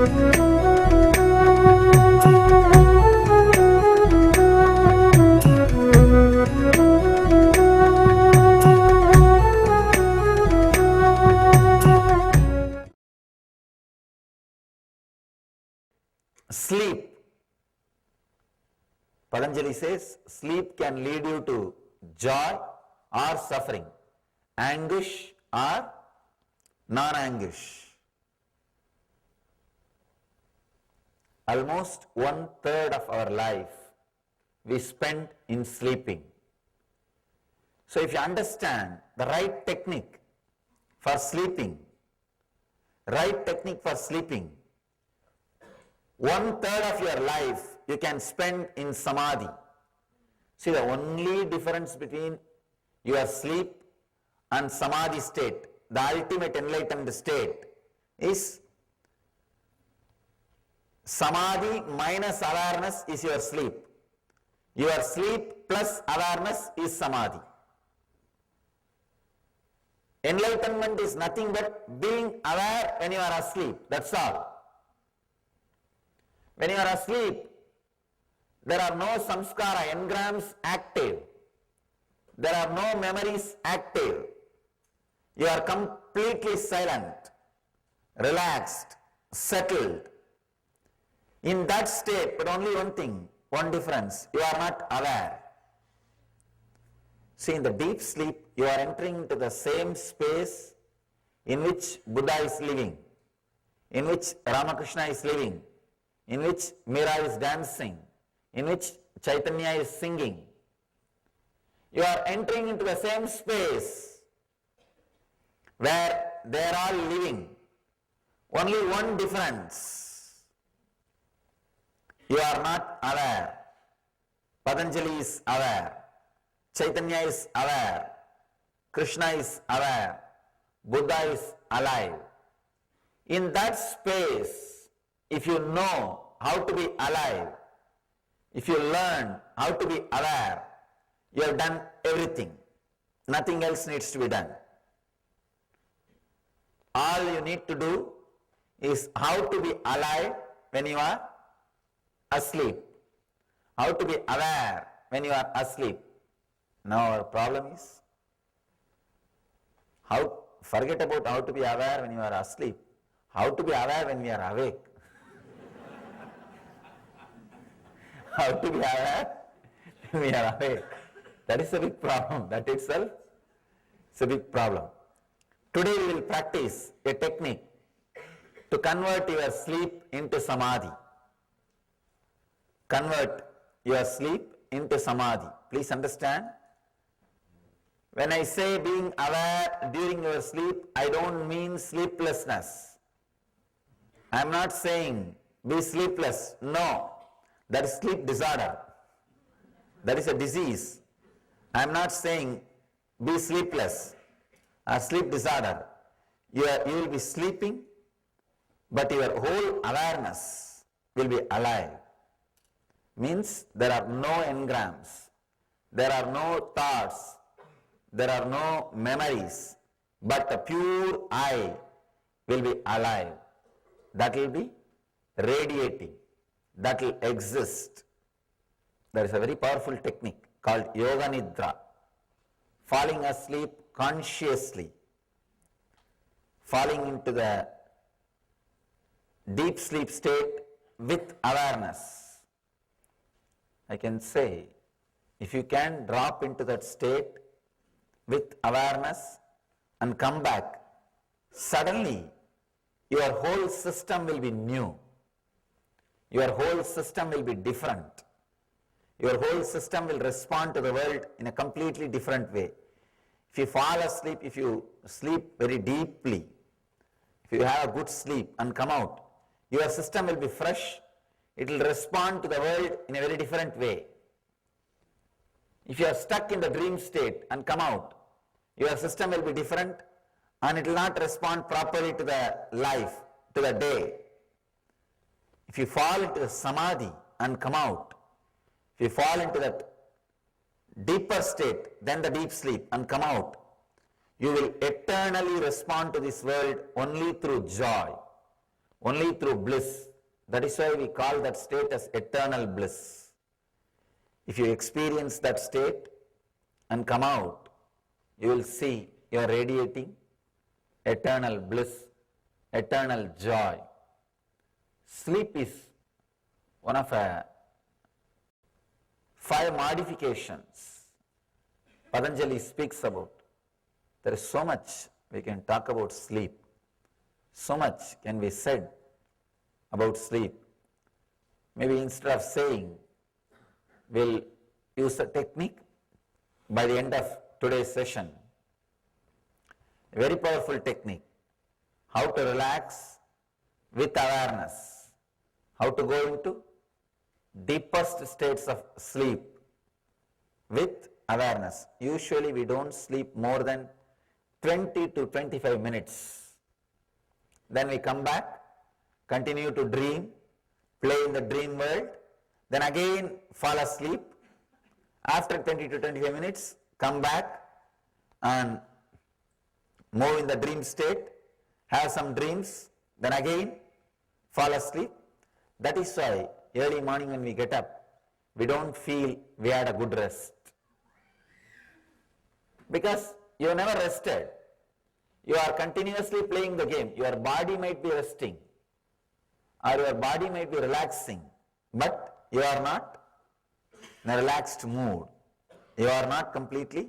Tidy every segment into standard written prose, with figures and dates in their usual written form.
Sleep. Patanjali says sleep can lead you to joy or suffering, anguish or non-anguish. Almost 1/3 of our life we spend in sleeping. So if you understand the right technique for sleeping, 1/3 of your life you can spend in samadhi. See, the only difference between your sleep and samadhi state, the ultimate enlightened state, is samadhi minus awareness is your sleep. Your sleep plus awareness is samadhi. Enlightenment is nothing but being aware when you are asleep. That's all. When you are asleep, there are no samskara, engrams active. There are no memories active. You are completely silent, relaxed, settled. In that state, but only one thing, one difference, you are not aware. See, in the deep sleep, you are entering into the same space in which Buddha is living, in which Ramakrishna is living, in which Meera is dancing, in which Chaitanya is singing. You are entering into the same space where they are all living. Only one difference. You are not aware. Patanjali is aware. Chaitanya is aware. Krishna is aware. Buddha is alive. In that space, if you know how to be alive, if you learn how to be aware, you have done everything. Nothing else needs to be done. All you need to do is how to be alive when you are asleep. How to be aware when you are asleep. Now our problem is, forget about how to be aware when you are asleep. How to be aware when we are awake. How to be aware when we are awake. That is a big problem. That itself is a big problem. Today we will practice a technique to convert your sleep into samadhi. Convert your sleep into samadhi. Please understand. When I say being aware during your sleep, I don't mean sleeplessness. I am not saying be sleepless. No. That is sleep disorder. That is a disease. I am not saying be sleepless or sleep disorder. You will be sleeping, but your whole awareness will be alive. Means there are no engrams, there are no thoughts, there are no memories, but the pure I will be alive. That will be radiating. That will exist. There is a very powerful technique called Yoga Nidra. Falling asleep consciously. Falling into the deep sleep state with awareness. I can say, if you can drop into that state with awareness and come back, suddenly your whole system will be new. Your whole system will be different. Your whole system will respond to the world in a completely different way. If you fall asleep, if you sleep very deeply, if you have a good sleep and come out, your system will be fresh. It will respond to the world in a very different way. If you are stuck in the dream state and come out, your system will be different and it will not respond properly to the life, to the day. If you fall into the samadhi and come out, if you fall into that deeper state than the deep sleep and come out, you will eternally respond to this world only through joy, only through bliss. That is why we call that state as eternal bliss. If you experience that state and come out, you will see you are radiating eternal bliss, eternal joy. Sleep is one of 5 modifications Patanjali speaks about. There is so much we can talk about sleep. So much can be said about sleep. Maybe instead of saying, we'll use a technique by the end of today's session. A very powerful technique. How to relax with awareness. How to go into deepest states of sleep with awareness. Usually we don't sleep more than 20 to 25 minutes. Then we come back, continue to dream, play in the dream world, then again fall asleep. After 20 to 25 minutes, come back and move in the dream state, have some dreams, then again fall asleep. That is why early morning when we get up, we don't feel we had a good rest. Because you have never rested. You are continuously playing the game. Your body might be resting or your body might be relaxing, but you are not in a relaxed mood. You are not completely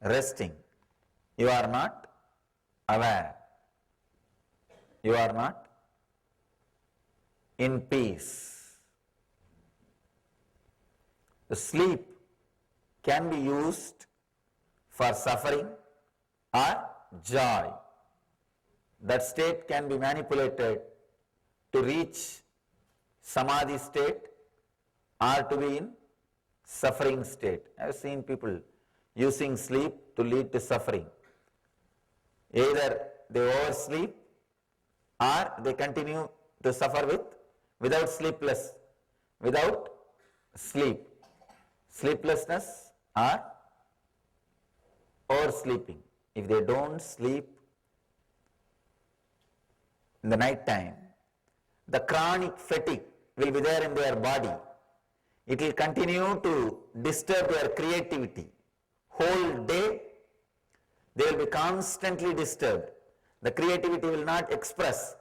resting. You are not aware. You are not in peace. The sleep can be used for suffering or joy. That state can be manipulated to reach samadhi state or to be in suffering state. I have seen people using sleep to lead to suffering. Either they oversleep or they continue to suffer without sleep, sleeplessness or oversleeping. If they don't sleep in the night time, the chronic fatigue will be there in their body. It will continue to disturb their creativity. Whole day, they will be constantly disturbed. The creativity will not express.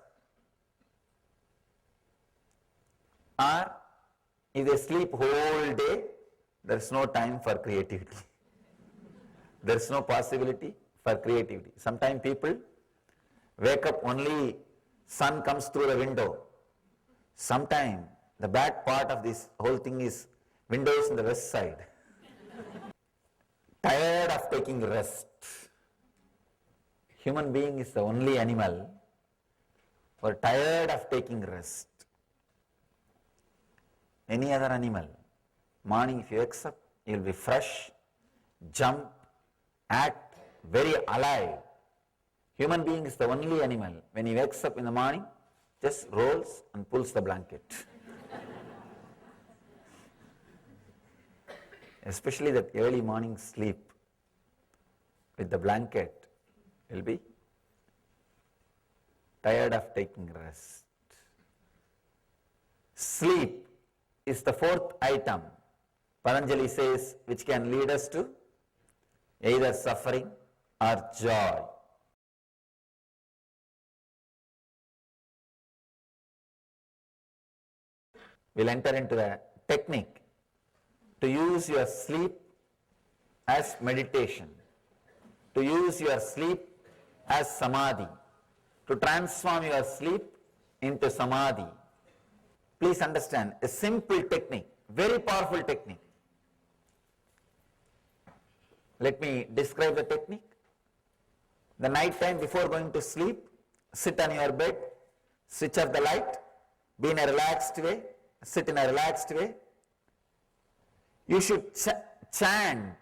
Or if they sleep whole day, there is no time for creativity. There is no possibility for creativity. Sometimes people wake up only sun comes through the window. Sometimes the bad part of this whole thing is windows in the west side. Tired of taking rest. Human being is the only animal who are tired of taking rest. Any other animal, morning if you wake up, you will be fresh, jump, act very alive. Human being is the only animal, when he wakes up in the morning, just rolls and pulls the blanket. Especially that early morning sleep with the blanket, will be tired of taking rest. Sleep is the 4th item, Patanjali says, which can lead us to either suffering or joy. We'll enter into the technique to use your sleep as meditation, to use your sleep as samadhi, to transform your sleep into samadhi. Please understand, a simple technique, very powerful technique. Let me describe the technique. The night time before going to sleep, sit on your bed, switch off the light, be in a relaxed way, sit in a relaxed way. You should chant,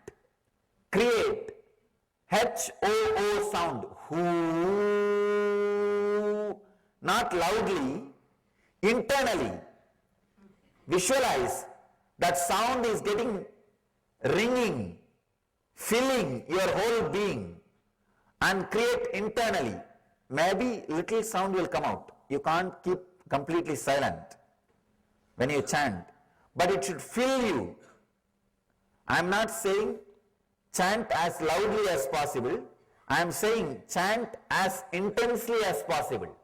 create H-O-O sound, whoo, not loudly, internally. Visualize that sound is getting ringing, filling your whole being, and create internally. Maybe little sound will come out. you can't keep completely silent when you chant, but it should fill you. I am not saying chant as loudly as possible. I am saying chant as intensely as possible.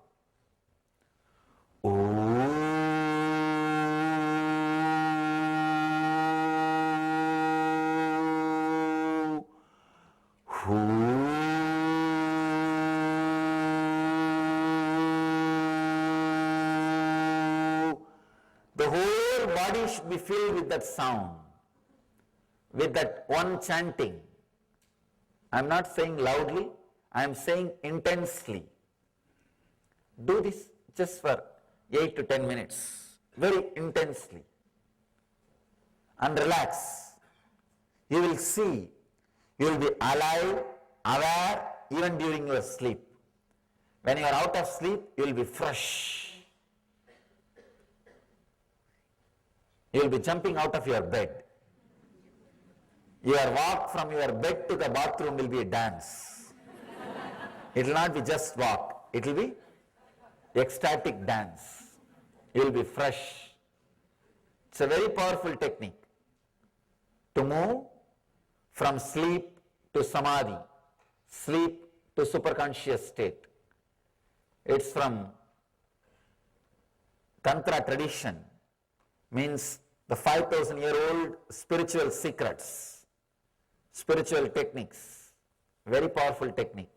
The whole body should be filled with that sound, with that one chanting. I am not saying loudly, I am saying intensely. Do this just for 8 to 10 minutes, very intensely. And relax. You will see, you will be alive, aware, even during your sleep. When you are out of sleep, you will be fresh. You will be jumping out of your bed. Your walk from your bed to the bathroom will be a dance. It will not be just walk. It will be ecstatic dance. You will be fresh. It's a very powerful technique to move from sleep to samadhi, sleep to superconscious state. It's from Tantra tradition, means the 5,000-year-old spiritual secrets, spiritual techniques, very powerful technique.